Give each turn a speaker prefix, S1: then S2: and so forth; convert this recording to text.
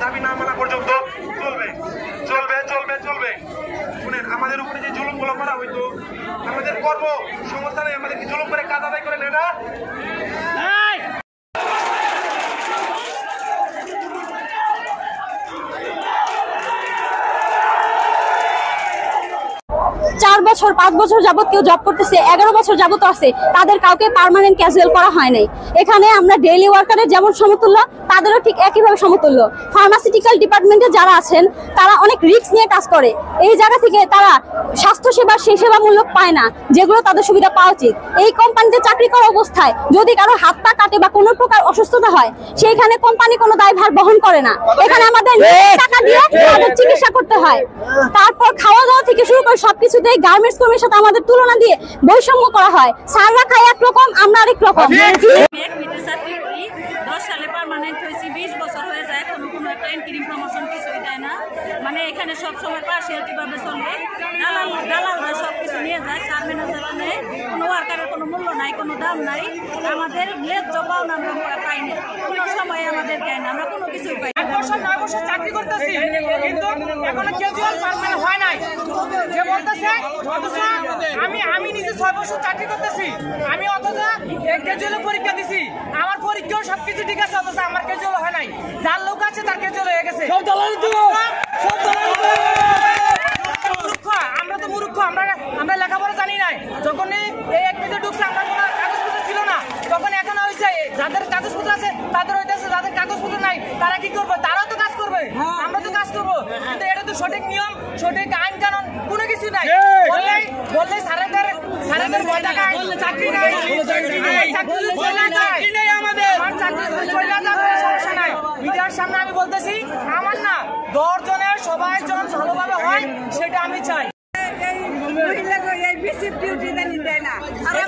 S1: দাবি না মানা পর্যন্ত চলবে চলবে চলবে চলবে। শুনেন, আমাদের উপরে যে জুলুমগুলো করা হইতো, আমাদের কর্মসংস্থানে আমাদেরকে জুলুম করে কাজ আদায় করে নেয় না।
S2: চার বছর 5 বছর যাবত কেউ জব করতেছে, 11 বছর যাবত আছে, তাদের কাউকে পার্মানেন্ট ক্যাজুয়াল করা হয় নাই। এখানে আমরা ডেইলি ওয়ার্কারের যেমন সমতুল্য, তাদেরও ঠিক একইভাবে সমতুল্য। ফার্মাসিউটিক্যাল ডিপার্টমেন্টে যারা আছেন তারা অনেক রিস্ক নিয়ে কাজ করে। এই জায়গা থেকে তারা স্বাস্থ্যসেবার সেই সেবামূলক পায় না যেগুলো তাদের সুবিধা পাওয়া উচিত। এই কোম্পানিতে চাকরি করা অবস্থায় যদি কারো হাত পা কাটে বা কোনো প্রকার অসুস্থতা হয়, সেইখানে কোম্পানি কোনো দায়ভার বহন করে না। এখানে আমাদের টাকা দিয়ে তাদের চিকিৎসা করতে হয়। তারপর খাওয়া দাওয়া থেকে শুরু করে সবকিছুতে গার্মেন্টস কর্মীর সাথে আমাদের তুলনা দিয়ে বৈষম্য করা হয়। স্যাররা খায় একরকম, আমরা আরেক রকম।
S3: 10 সালে পার্মানেন্ট হয়েছি, 20 বছর হয়ে যায়, এখনো কোনো একটা ইনক্রিম প্রমোশন কিছুই দেয় না। মানে এখানে সবসময় পার্সিয়ালিটি ভাবে চলবে, দালালরা সবকিছু নিয়ে যায়, স্যার ম্যানেজাররা নেয়, কোনো ওয়ার্কারের কোনো মূল্য নাই, কোনো দাম নাই। আমাদের ন্যায্য পাওনা আমরা পাই না, কোনো সময় আমাদের দেয় না, আমরা কোনো কিছুই পাই না।
S4: 8 বছর 9 বছর চাকরি করতেছি, কিন্তু এখনো ক্যাজুয়াল পার্মানেন্ট হয় নাই। যে বলতেছে অথচ আমি নিজে 6 বছর চাকরি করতেছি, আমি অথচ ক্যাজুয়ালের পরীক্ষা দিছি, আমার পরীক্ষাও সবকিছু ঠিক আছে, অথচ আমার ক্যাজুয়াল হয় নাই। যার লোক আছে তার ক্যাজুয়াল হয়ে গেছে। আমরা তো মূর্খ, আমরা লেখাপড়া জানি নাই। যখন এই একমিতে ঢুকছে, আমরা কোনো কাগজপত্র ছিল না, তখন এখন হয়েছে যাদের কাগজপত্র আছে তাদের হইতেছে, যাদের কাগজপত্র নাই তারা কি করবে? তারাও তো কাজ করবে, আমরা তো কাজ করবো, কিন্তু এটা তো সঠিক নিয়ম, সঠিক আইন কানুন কোনো কিছু নাই। বললে স্যারেদের ভয় দেখায়, চাকরি নাই, আমার চাকরি চলে যাবে, সমস্যা নাই। মিডিয়ার সামনে আমি বলতেছি, আমার না 10 জনের সবাই যেন ভালোভাবে হয় সেটা আমি চাই।
S5: আর